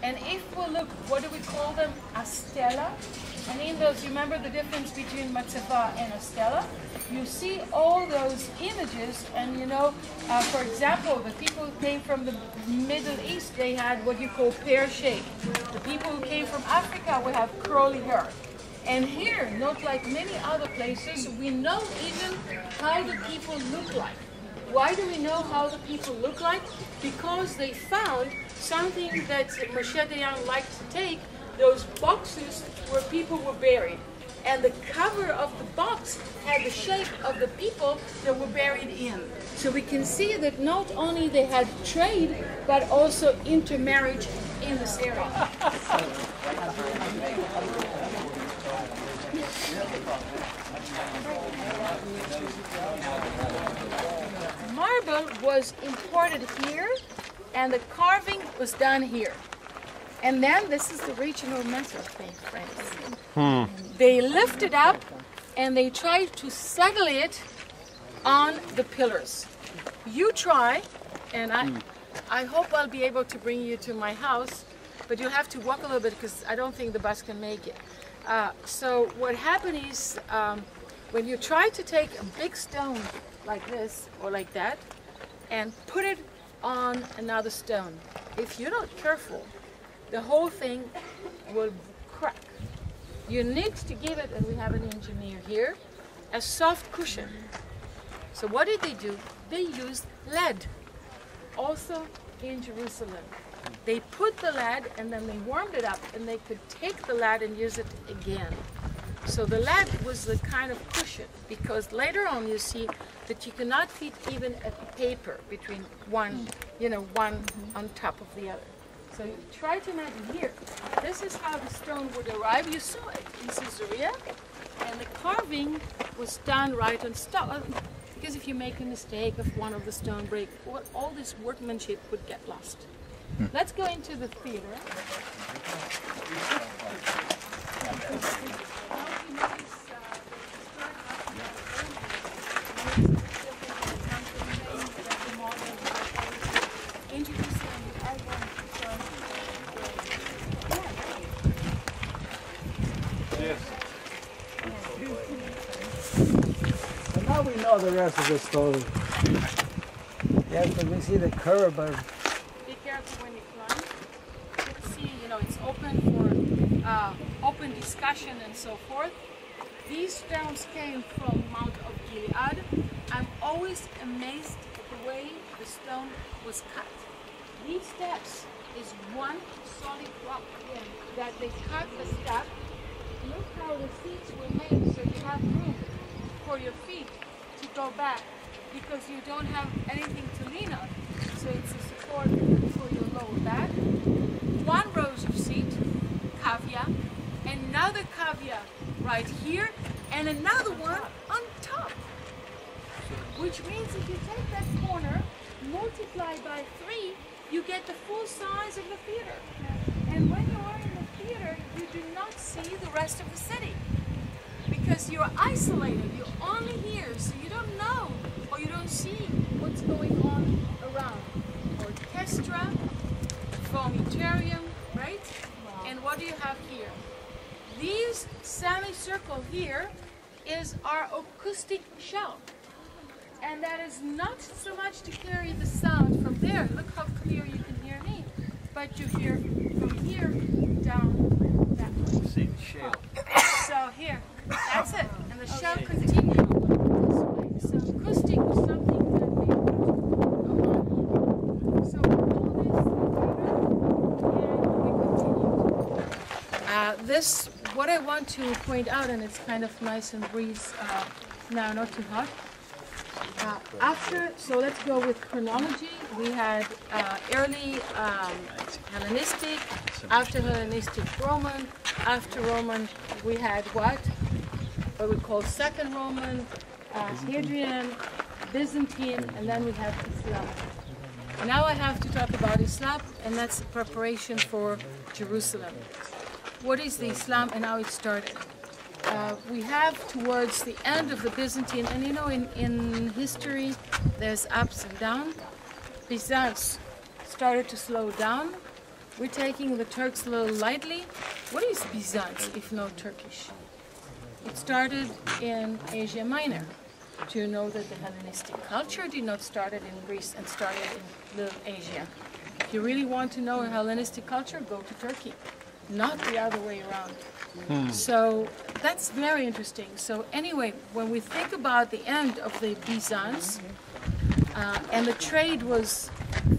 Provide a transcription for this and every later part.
And if we look, what do we call them? A stela. And in those, you remember the difference between matzeva and a stela? You see all those images, and you know, for example, the people who came from the Middle East, they had what you call pear shape. The people who came from Africa will have curly hair. And here, not like many other places, we know even how the people look like. Why do we know how the people look like? Because they found something that Moshe Dayan liked to take, those boxes where people were buried. And the cover of the box had the shape of the people that were buried in. So we can see that not only they had trade, but also intermarriage in this area. Marble was imported here, and the carving was done here. And then this is the regional method, friends. They lift it up and they try to settle it on the pillars. You try, and I hope I'll be able to bring you to my house, but you'll have to walk a little bit because I don't think the bus can make it. So what happened is, when you try to take a big stone like this or like that and put it on another stone, if you're not careful, the whole thing will crack. You need to give it, and we have an engineer here, a soft cushion. So what did they do? They used lead, also in Jerusalem. They put the lead and then they warmed it up, and they could take the lead and use it again. So the lead was the kind of cushion, because later on you see that you cannot fit even a paper between one, one on top of the other. So you try to imagine here, this is how the stone would arrive. You saw it in Caesarea, and the carving was done right on stone. Because if you make a mistake of one of the stone break, all this workmanship would get lost. Let's go into the theater. Now we know the rest of the story. Yes, but we see the curve, but be careful when you climb. You can see, it's open for open discussion and so forth. These stones came from Mount of Gilead. I'm always amazed at the way the stone was cut. These steps is one solid rock that they cut the step. Look how the seats were made so you have room for your feet to go back, because you don't have anything to lean on. So it's a support for your lower back. One row of seat, cavia, another cavia right here, and another one on top. Which means if you take that corner, multiply by 3, you get the full size of the theater. And when you are in the theater, you do not see the rest of the city, because you're isolated, you're only here, so you don't know or you don't see what's going on around. Orchestra, vomitarium, right? Wow. And what do you have here? These semicircle here is our acoustic shell. And that is not so much to carry the sound from there. Look how clear you can hear me. But you hear from here down that way. Same shell. So here, that's it. And the shell continues this way. So acoustic was something that we So all this and we continue. What I want to point out, and it's kind of nice and breeze now, not too hot. So let's go with chronology. We had early Hellenistic, after Hellenistic Roman, after Roman we had what we call Second Roman, Hadrian, Byzantine, and then we have Islam. Now I have to talk about Islam, and that's the preparation for Jerusalem. What is the Islam and how it started? We have towards the end of the Byzantine, and in history there's ups and downs. Byzance started to slow down, we're taking the Turks a little lightly. What is Byzance, if not Turkish? It started in Asia Minor. Do you know that the Hellenistic culture did not start in Greece and started in Little Asia? If you really want to know a Hellenistic culture, go to Turkey, not the other way around. So that's very interesting. So anyway, when we think about the end of the Byzance, and the trade was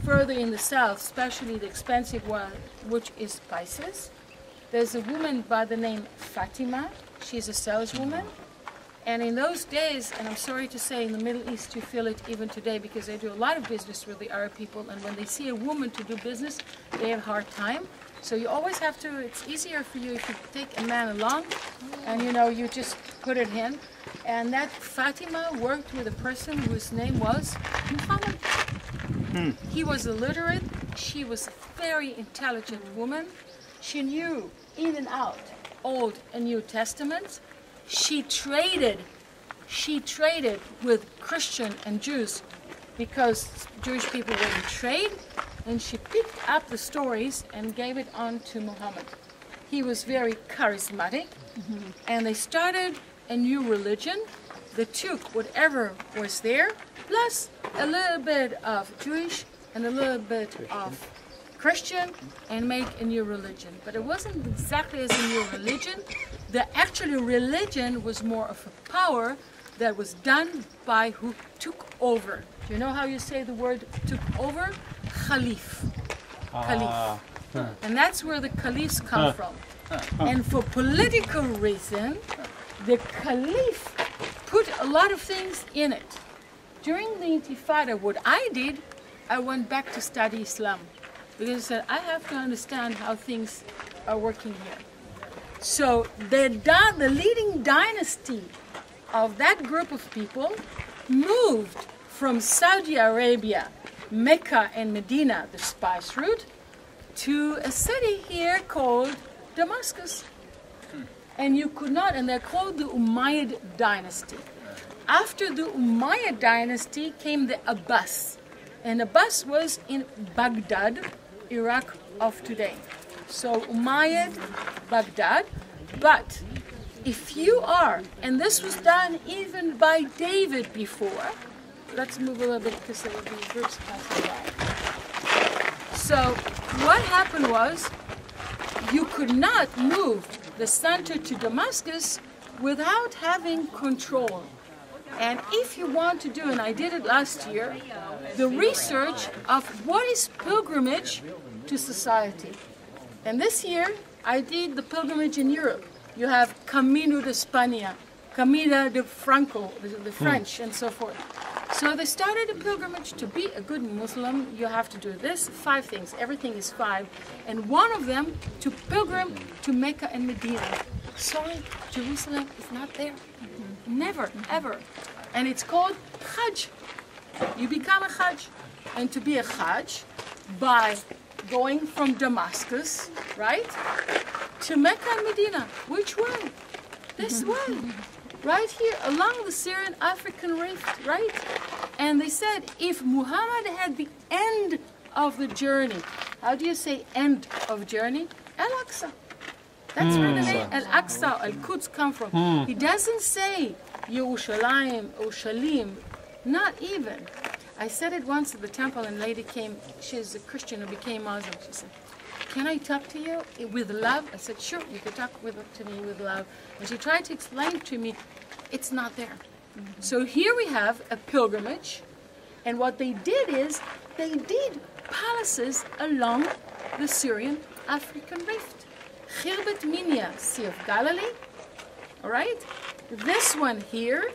further in the south, especially the expensive one, which is spices, there's a woman by the name Fatima. She's a saleswoman. And in those days, and I'm sorry to say, in the Middle East, you feel it even today because they do a lot of business with the Arab people. And when they see a woman to do business, they have a hard time. So you always have to, it's easier for you if you take a man along and, you know, you just put it in. And that Fatima worked with a person whose name was Muhammad. He was illiterate. She was a very intelligent woman. She knew in and out Old and New Testaments. She traded with Christian and Jews because Jewish people were in trade, and she picked up the stories and gave it on to Muhammad. He was very charismatic, and they started a new religion that took whatever was there, plus a little bit of Jewish and a little bit of Christian, and make a new religion. But it wasn't exactly as a new religion. The actual religion was more of a power that was done by who took over. Do you know how you say the word took over? Khalif. Khalif. And that's where the caliphs come from. And for political reason, the caliph put a lot of things in it. During the Intifada, what I did, I went back to study Islam. Because I said, I have to understand how things are working here. So the leading dynasty of that group of people moved from Saudi Arabia, Mecca and Medina, the spice route, to a city here called Damascus. And you could not, and they're called the Umayyad dynasty. After the Umayyad dynasty came the Abbas. And Abbas was in Baghdad, Iraq of today. So Umayyad, Baghdad. But if you are, and this was done even by David before, let's move a little bit because there will be groups passing by. So what happened was, you could not move the center to Damascus without having control. And if you want to do, and I did it last year, the research of what is pilgrimage to society. And this year, I did the pilgrimage in Europe. You have Camino de España, Camino de Franco, the French, and so forth. So they started a pilgrimage. To be a good Muslim, you have to do this, 5 things. Everything is 5. And one of them, to pilgrim to Mecca and Medina. Sorry, Jerusalem is not there. Never, ever. And it's called Hajj. You become a Hajj. And to be a Hajj, by going from Damascus, right, to Mecca and Medina. Which way? This way. Right here, along the Syrian African rift, right? And they said, if Muhammad had the end of the journey, how do you say end of journey? Al-Aqsa. That's where the name Al-Aqsa, Al-Quds come from. He doesn't say Yerushalayim or Shalim, not even. I said it once at the temple, and a lady came, she's a Christian who became Muslim. She said, can I talk to you with love? I said, sure, you can talk to me with love. And she tried to explain to me, it's not there. So here we have a pilgrimage, and what they did is, they did palaces along the Syrian African rift. Khirbet Minya, Sea of Galilee, all right? This one here,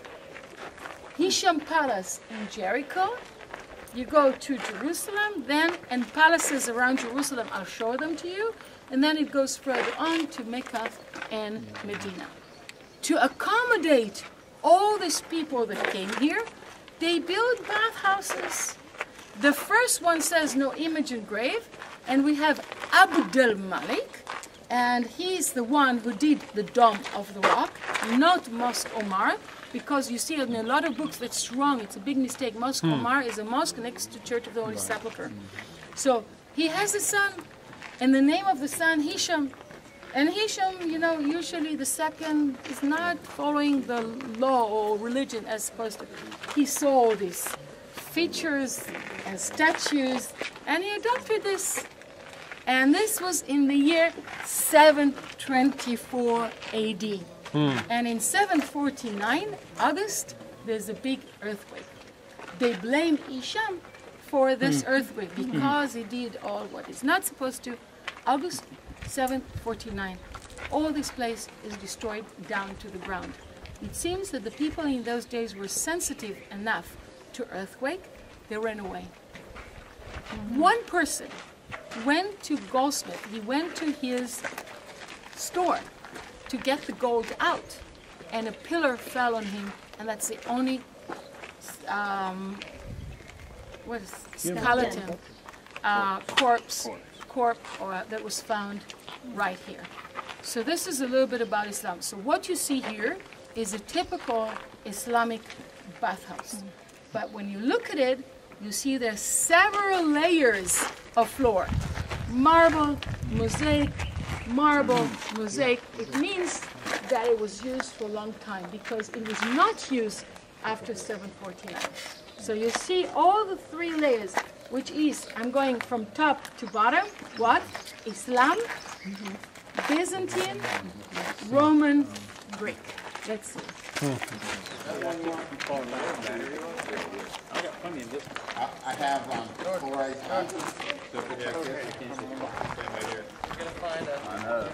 Hisham Palace in Jericho. You go to Jerusalem, then, and palaces around Jerusalem, I'll show them to you, and then it goes further on to Mecca and Medina. To accommodate all these people that came here, they built bathhouses. The first one says no image engraved, and we have Abd al-Malik, and he's the one who did the Dome of the Rock, not Mosque Omar, because you see in a lot of books that's wrong, it's a big mistake. Mosque Omar is a mosque next to Church of the Holy Sepulchre. So he has a son, And the name of the son, Hisham. And Hisham, you know, usually the second is not following the law or religion as supposed to. He saw these features and statues, and he adopted this. And this was in the year 724 AD. And in 749, August, there's a big earthquake. They blame Hisham for this earthquake because he did all what he's not supposed to. August 749. All this place is destroyed down to the ground. It seems that the people in those days were sensitive enough to earthquake, they ran away. One person went to goldsmith, he went to his store to get the gold out, and a pillar fell on him, and that's the only skeleton, corpse that was found right here. So this is a little bit about Islam. So what you see here is a typical Islamic bathhouse. But when you look at it, you see there's several layers of floor. Marble, mosaic, marble, mosaic. It means that it was used for a long time because it was not used after 749. So you see all the three layers, which is, I'm going from top to bottom, what? Islam, Byzantine, Roman, Greek. Let's see. I have 4 ice boxes. So if it's like this, You're gonna find a. I know.